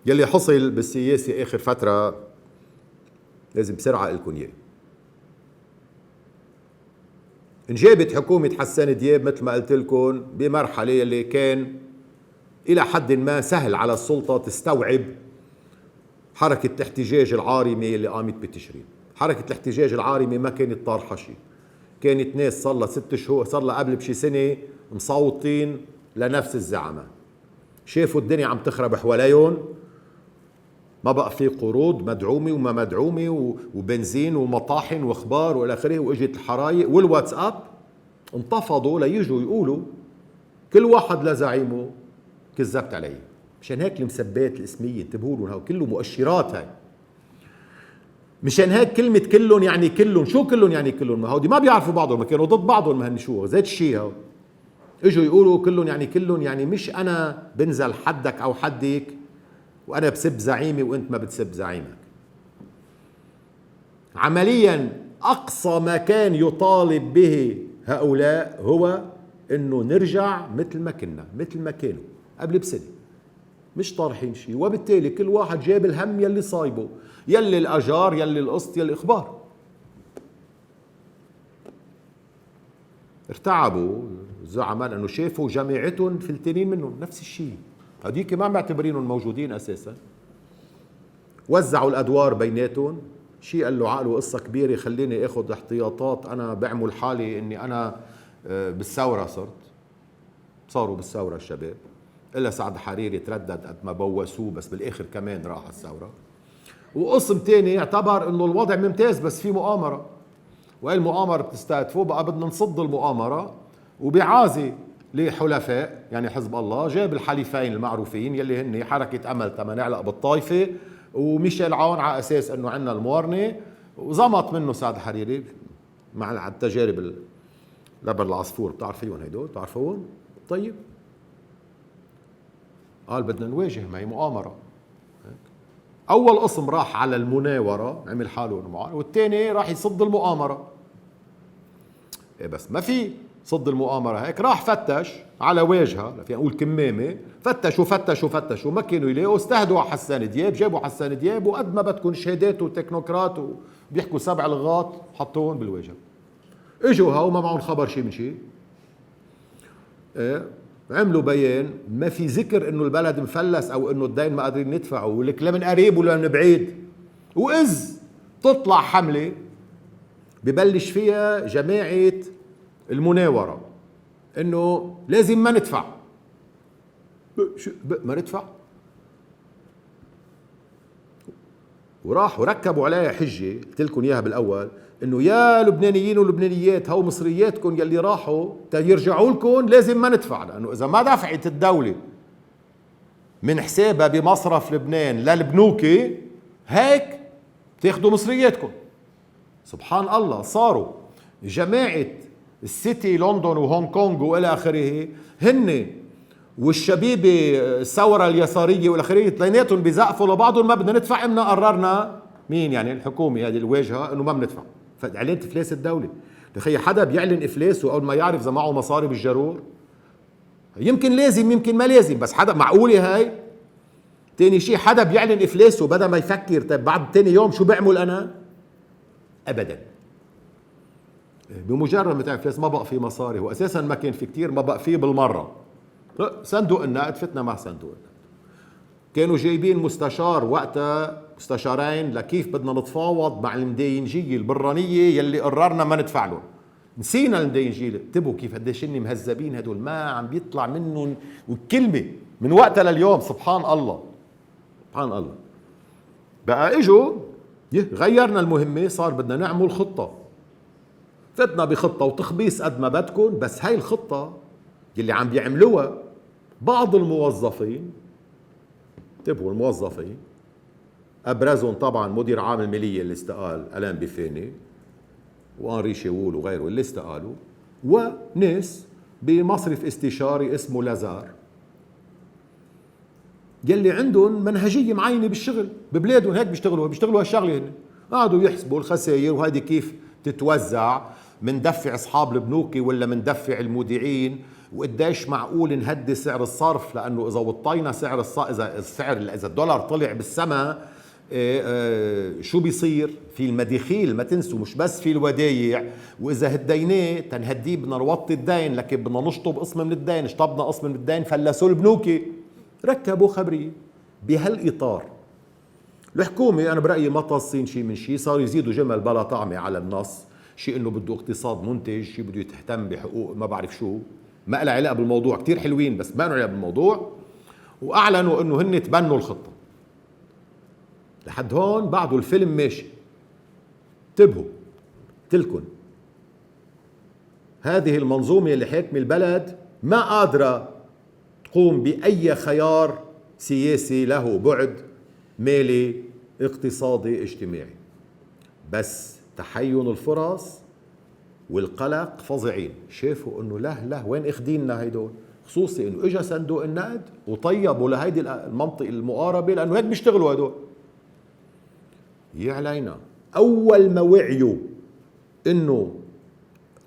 يلي حصل بالسياسة آخر فترة لازم بسرعة لكم إياه. انجابت حكومة حسان دياب مثل ما قلت لكم بمرحلة يلي كان إلى حد ما سهل على السلطة تستوعب حركة الاحتجاج العارمة اللي قامت بتشرين. حركة الاحتجاج العارمة ما كانت طارحة شيء، كانت ناس صار لها 6 شهور، صار لها قبل بشي سنة مصوتين لنفس الزعماء، شافوا الدنيا عم تخرب حواليهم، ما بقى في قروض مدعومة وما مدعومة وبنزين ومطاحن واخبار والى اخره، واجت الحرايق والواتساب، انتفضوا ليجوا يقولوا كل واحد لزعيمه كذبت علي. مشان هيك المسبات الاسمية انتبهوا لهم، هاو كله مؤشرات هاي. مشان هيك كلمة كلهم يعني كلهم، شو كلهم يعني كلهم؟ ما هودي ما بيعرفوا بعضهم، ما كانوا ضد بعضهم، ما هن شو زيت الشيء هاو. اجوا يقولوا كلهم يعني كلهم، يعني مش انا بنزل حدك او حدك وانا بسب زعيمي وانت ما بتسب زعيمك. عمليا اقصى ما كان يطالب به هؤلاء هو انه نرجع مثل ما كنا، مثل ما كانوا قبل بسنه، مش طارحين شيء. وبالتالي كل واحد جاب الهم يلي صايبه، يلي الاجار، يلي القسط، يلي الاخبار. ارتعبوا الزعماء لانه شافوا جماعتهم فلتانين منهم نفس الشيء، هذيك ما معتبرينهم موجودين اساسا. وزعوا الادوار بيناتهم، شيء قال له عقله قصه كبيره خليني اخذ احتياطات، انا بعمل حالي اني انا بالثوره صاروا بالثوره الشباب، الا سعد حريري تردد قد ما بوسوه بس بالاخر كمان راح على الثوره. وقسم تاني اعتبر انه الوضع ممتاز بس في مؤامره، وهي المؤامره بتستهدفوا، بقى بدنا نصد المؤامره، وبعازي لحلفاء يعني حزب الله جاب الحليفين المعروفين يلي هن حركه امل تما نعلق بالطائفه وميشيل عون على اساس انه عندنا الموارنه، وزمط منه سعد حريري مع التجارب لبن العصفور، بتعرفيهم هدول؟ بتعرفوهم؟ طيب قال بدنا نواجه، ما هي مؤامره. اول قسم راح على المناوره عمل حاله المعارضه، والثاني راح يصد المؤامره. إيه بس ما في صد المؤامره هيك، راح فتش على واجهه، فينا نقول كمامه، فتشوا فتشوا فتشوا ما كانوا يلاقوا، استهدوا على حسان دياب، جابوا حسان دياب وقد ما بدكم شهادات وتكنوقراط وبيحكوا 7 لغات حطوهم بالواجهه. اجوا هاو ما معهم خبر شيء من شيء. إيه عملوا بيان ما في ذكر انه البلد مفلس او انه الدين ما قادرين ندفعه، ولك لا من قريب ولا من بعيد. واذ تطلع حمله ببلش فيها جماعه المناوره انه لازم ما ندفع. ما ندفع، وراحوا ركبوا عليها حجه قلت لكم اياها بالاول، انه يا لبنانيين ولبنانيات هو مصرياتكم يلي راحوا تيرجعوا لكم لازم ما ندفع، لانه اذا ما دفعت الدوله من حسابها بمصرف لبنان للبنوكي هيك تاخذوا مصرياتكم. سبحان الله، صاروا جماعه السيتي لندن وهونغ كونغ والى اخره هن والشبيبه الثوره اليساريه والى اخره اثنيناتهم بيزقفوا لبعضهم، ما بدنا ندفع، امنا قررنا مين يعني الحكومه هذه الواجهه انه ما بندفع، فاعلنت افلاس الدوله. تخيل حدا بيعلن افلاسه اول ما يعرف اذا معه مصاري بالجرور، يمكن لازم يمكن ما لازم، بس حدا معقوله هاي؟ تاني شيء حدا بيعلن افلاسه بدل ما يفكر طيب بعد تاني يوم شو بعمل انا؟ ابدا، بمجرد ما تعرف افلاس ما بقى في مصاري، واساسا ما كان في كتير، ما بقى فيه بالمره. صندوق النقد فتنا مع صندوق النقد، كانوا جايبين مستشار وقتها، مستشارين لكيف بدنا نتفاوض مع المدينجيه البرانيه يلي قررنا ما ندفع لهم. نسينا المدينجيه، انتبهوا كيف قديش هن مهذبين هدول، ما عم بيطلع منهم وكلمه من وقتها لليوم. سبحان الله سبحان الله. بقى اجوا غيرنا المهمه، صار بدنا نعمل خطه، فتنا بخطه وتخبيص قد ما بدكم، بس هاي الخطه اللي عم بيعملوها بعض الموظفين، انتبهوا الموظفين، ابرزهم طبعا مدير عام الماليه اللي استقال الان بفاني، وانري شاول وغيره اللي استقالوا، وناس بمصرف استشاري اسمه لازار يلي عندهم منهجيه معينه بالشغل ببلادهم، هيك بيشتغلوا هالشغله. هن قعدوا يحسبوا الخسائر وهيدي كيف تتوزع، من دفع اصحاب البنوك ولا من دفع المودعين، وقديش معقول نهدي سعر الصرف، لانه اذا وطينا سعر اذا الدولار طلع بالسماء شو بيصير في المداخيل؟ ما تنسوا مش بس في الودايع، واذا هديناه تنهديه بدنا نوطي الدين، لكن بدنا نشطب قسم من الدين، شطبنا قسم من الدين فلسوا البنوكي، ركبوا خبريه. بهالاطار الحكومه انا برايي ما طاصين شيء من شيء، صاروا يزيدوا جمل بلا طعمه على النص، شيء انه بده اقتصاد منتج، شيء بده يهتم بحقوق ما بعرف شو، ما لها علاقه بالموضوع، كتير حلوين بس ما لها علاقه بالموضوع. واعلنوا انه هن تبنوا الخطه. لحد هون بعده الفيلم ماشي. انتبهوا، تلكن هذه المنظومه اللي حاكمه البلد ما قادره تقوم باي خيار سياسي له بعد مالي اقتصادي اجتماعي، بس تحين الفرص والقلق فظيعين. شافوا انه لا وين اخديننا هيدول، خصوصي انه اجى صندوق النقد وطيبوا لهيدي المنطقه المقاربه، لانه هيك بيشتغلوا هدول. يا علينا اول ما وعيوا انه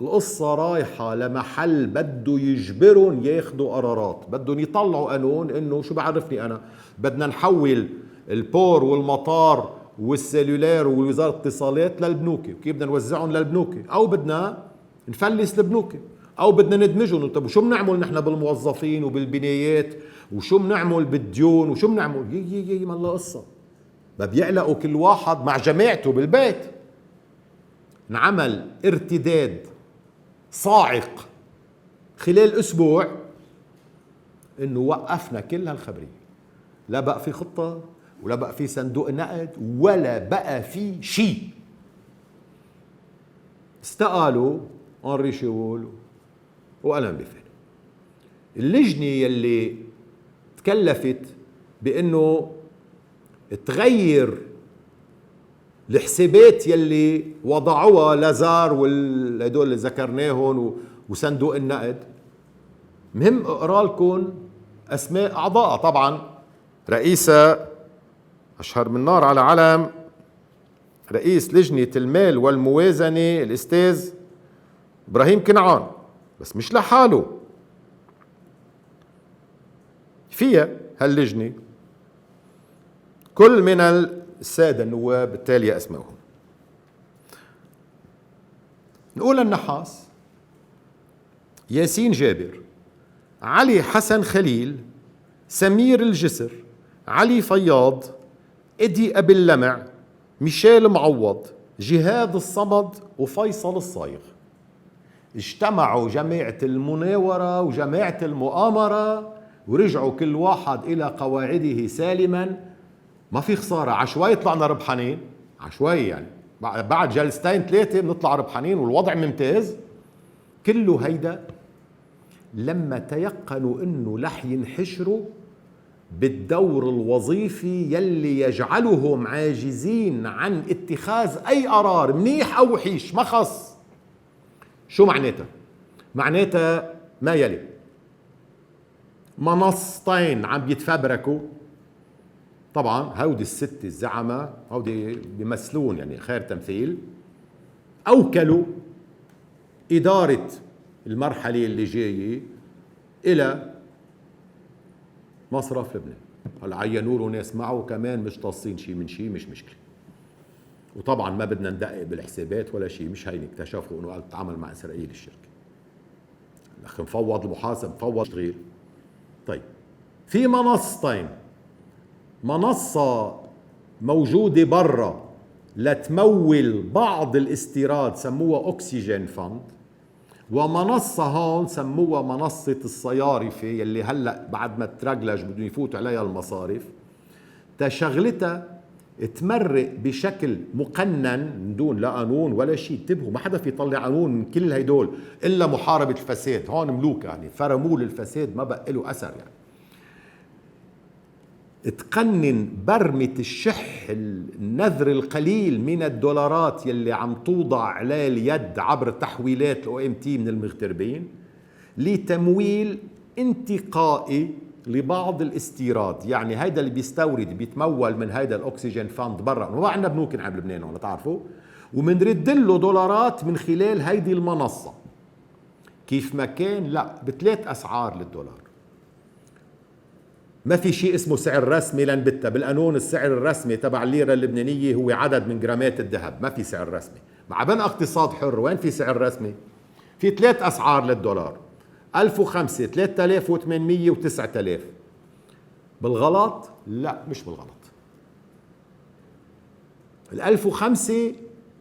القصه رايحه لمحل بده يجبرهم ياخذوا قرارات، بدهم يطلعوا قانون انه شو بعرفني انا بدنا نحول البور والمطار والسيلولار ووزاره الاتصالات للبنوك، وكيف بدنا نوزعهم للبنوك، او بدنا نفلس البنوك، او بدنا ندمجهم. طب وشو بنعمل نحن بالموظفين وبالبنايات، وشو بنعمل بالديون، وشو بنعمل؟ يي ما الله قصه. ما بيعلقوا كل واحد مع جماعته بالبيت. انعمل ارتداد صاعق خلال اسبوع انه وقفنا كل هالخبريه، لا بقى في خطه ولا بقى في صندوق نقد ولا بقى في شيء. استقالوا أنري شيول وألان بيفين. اللجنة يلي تكلفت بأنه تغير الحسابات يلي وضعوها لازار والهدول اللي ذكرناهم وصندوق النقد، مهم اقرا لكم اسماء اعضائها. طبعا رئيسة اشهر من نار على علم، رئيس لجنة المال والموازنة الاستاذ ابراهيم كنعان، بس مش لحاله، فيها هاللجنة كل من السادة النواب التالية اسمائهم. نقول النحاس: ياسين جابر، علي حسن خليل، سمير الجسر، علي فياض، إدي أبي اللمع، ميشيل معوض، جهاد الصمد، وفيصل الصايغ. اجتمعوا جماعة المناورة وجماعة المؤامرة ورجعوا كل واحد إلى قواعده سالما. ما في خسارة، عشوائي طلعنا ربحانين، عشوائي يعني بعد جلستين ثلاثة بنطلع ربحانين والوضع ممتاز. كله هيدا لما تيقنوا انه رح ينحشروا بالدور الوظيفي يلي يجعلهم عاجزين عن اتخاذ اي قرار منيح او وحيش، ما خص. شو معناتها؟ معناتها ما يلي: منصتين عم بيتفبركوا. طبعا هودي الست الزعماء هودي بيمثلون يعني خير تمثيل، اوكلوا اداره المرحله اللي جايه الى مصرف لبنان. هلا عينوا له ناس معه كمان مش طاصين شيء من شيء، مش مشكله. وطبعا ما بدنا ندقق بالحسابات ولا شيء، مش هين اكتشفوا انه قال تعامل مع اسرائيل الشركه. الاخ مفوض المحاسب مفوض تغيير. طيب في منصتين: منصه موجوده برا لتمول بعض الاستيراد سموها اوكسيجين فند، ومنصة هون سموها منصة الصيارفة يلي هلأ بعد ما ترجلج بدهم يفوتوا عليها المصارف. تشغلتها تمرق بشكل مقنن من دون لا قانون ولا شيء. انتبهوا، ما حدا في يطلع قانون من كل هيدول إلا محاربة الفساد. هون ملوك يعني فرموا الفساد ما بقى له أثر يعني. تقنن برمة الشح النذر القليل من الدولارات يلي عم توضع على اليد عبر تحويلات OMT من المغتربين لتمويل انتقائي لبعض الاستيراد. يعني هيدا اللي بيستورد بيتمول من هيدا الاكسجين فاند برا، ما عندنا بنوك على لبنان ولا تعرفوا، ومنرد له دولارات من خلال هيدي المنصة. كيف ما كان لا ب3 أسعار للدولار. ما في شيء اسمه سعر رسمي لنبتة. بالقانون السعر الرسمي تبع الليرة اللبنانية هو عدد من جرامات الذهب، ما في سعر رسمي. مع بنى اقتصاد حر وين في سعر رسمي؟ في 3 أسعار للدولار، 1005 3800 و9000. بالغلط؟ لا مش بالغلط. 1005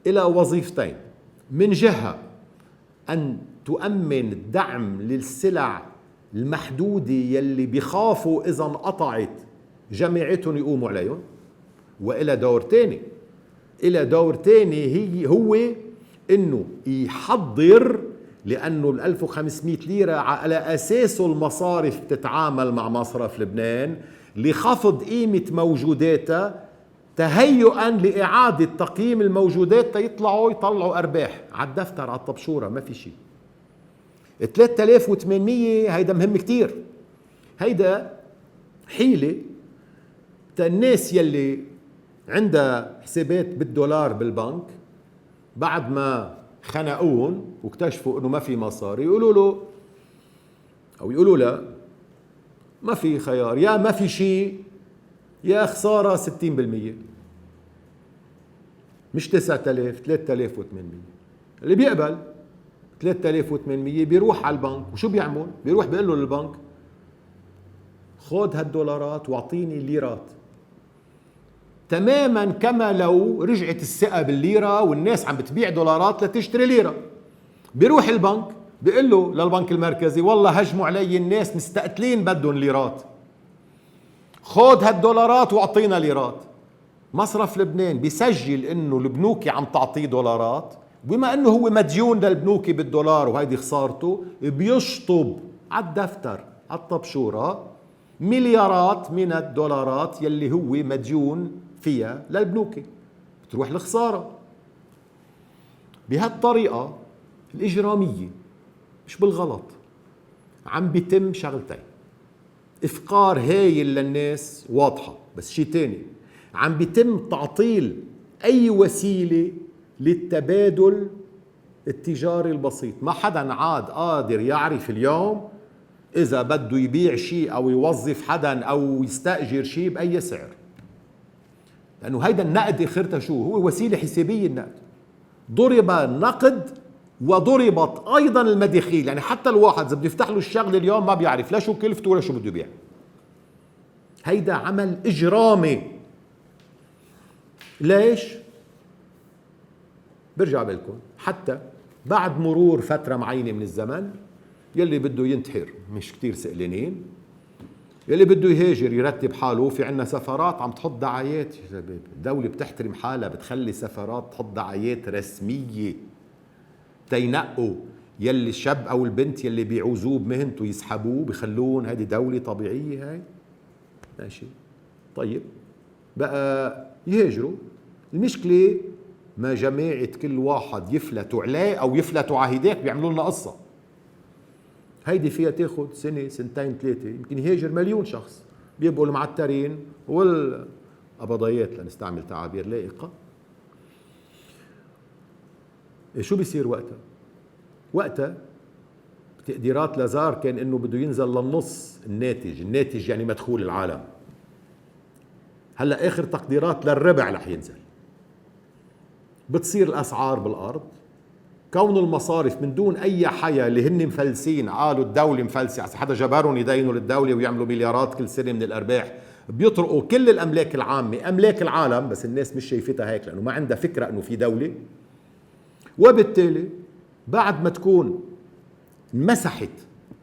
إلى وظيفتين، من جهة أن تؤمن الدعم للسلع المحدودة يلي بيخافوا إذا انقطعت جماعتهم يقوموا عليهم، وإلى دور تاني. إلى دور تاني هو إنه يحضر، لأنه ال 1500 ليرة على أساسه المصارف تتعامل مع مصرف لبنان لخفض قيمة موجوداتها تهيئا لإعادة تقييم الموجودات يطلعوا أرباح على الدفتر على الطبشورة. ما في شيء. 3800 هيدا مهم كتير. هيدا حيلة الناس يلي عندها حسابات بالدولار بالبنك بعد ما خنقون واكتشفوا انه ما في مصاري يقولوا له او يقولوا لا ما في خيار، يا ما في شيء يا خسارة 60%، مش 9000 3800. اللي بيقبل 3800 بيروح على البنك وشو بيعمل؟ بيروح بيقول له للبنك خذ هالدولارات واعطيني ليرات، تماما كما لو رجعت الثقة بالليرة والناس عم بتبيع دولارات لتشتري ليرة. بيروح البنك بيقول له للبنك المركزي والله هجموا علي الناس مستقتلين بدهم ليرات، خذ هالدولارات واعطينا ليرات. مصرف لبنان بيسجل انه البنوكي عم تعطيه دولارات، بما انه هو مديون للبنوكي بالدولار وهيدي خسارته، بيشطب على الدفتر على الطبشورة مليارات من الدولارات يلي هو مديون فيها للبنوكي، بتروح الخسارة. بهالطريقة الإجرامية مش بالغلط عم بيتم شغلتين: إفقار هايل للناس واضحة، بس شيء تاني عم بيتم تعطيل أي وسيلة للتبادل التجاري البسيط. ما حدا عاد قادر يعرف اليوم إذا بده يبيع شيء أو يوظف حدا أو يستأجر شيء بأي سعر، لأنه هيدا النقد آخرتها شو هو؟ وسيلة حسابية. النقد ضرب النقد وضربت أيضا المداخيل، يعني حتى الواحد إذا بده يفتح له الشغل اليوم ما بيعرف لا شو كلفته ولا شو بده يبيع. هيدا عمل إجرامي. ليش؟ برجع بلكم حتى بعد مرور فترة معينة من الزمن يلي بده ينتحر مش كتير سئلانين، يلي بده يهاجر يرتب حاله. في عنا سفارات عم تحط دعايات، الدولة بتحترم حالها بتخلي سفارات تحط دعايات رسمية تينقوا يلي الشاب او البنت يلي بيعوزوه بمهنته يسحبوه بخلون. هذه دولة طبيعية هاي؟ ماشي طيب بقى يهاجروا. المشكلة ما جماعة كل واحد يفلتوا عليه او يفلتوا على هيداك بيعملوا لنا قصة. هيدي فيها تاخد سنة سنتين ثلاثة، يمكن يهاجر مليون شخص بيبقوا المعترين والقبضيات لنستعمل تعابير لائقة. شو بيصير وقتها؟ وقتها تقديرات لازار كان انه بده ينزل للنص الناتج يعني مدخول العالم. هلا اخر تقديرات للربع رح ينزل. بتصير الاسعار بالارض. كون المصارف من دون اي حياة اللي هن مفلسين، قالوا الدولة مفلسة، حدا جبرهم يدينوا للدولة ويعملوا مليارات كل سنة من الارباح، بيطرقوا كل الاملاك العامة املاك العالم، بس الناس مش شايفتها هيك لانه ما عندها فكرة انه في دولة. وبالتالي بعد ما تكون مسحت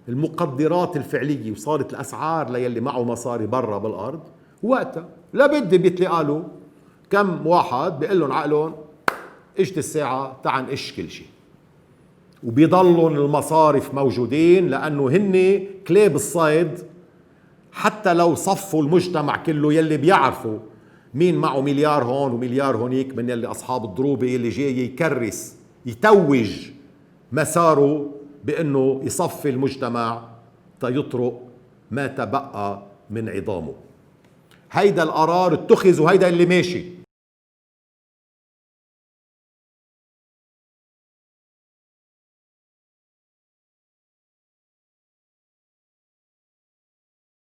المقدرات الفعلية وصارت الاسعار ليلي معه مصاري برا بالارض، وقتها لابد بيتلقى له كم واحد بيقول لهم عقلهم اجت الساعة تعال نقش كل شيء، وبيضلون المصارف موجودين لأنه هن كلاب الصيد. حتى لو صفوا المجتمع كله يلي بيعرفوا مين معه مليار هون ومليار هونيك من يلي أصحاب الضروبة يلي جاي يكرس يتوج مساره بأنه يصفي المجتمع تيطرق ما تبقى من عظامه. هيدا القرار اتخذ وهيدا اللي ماشي.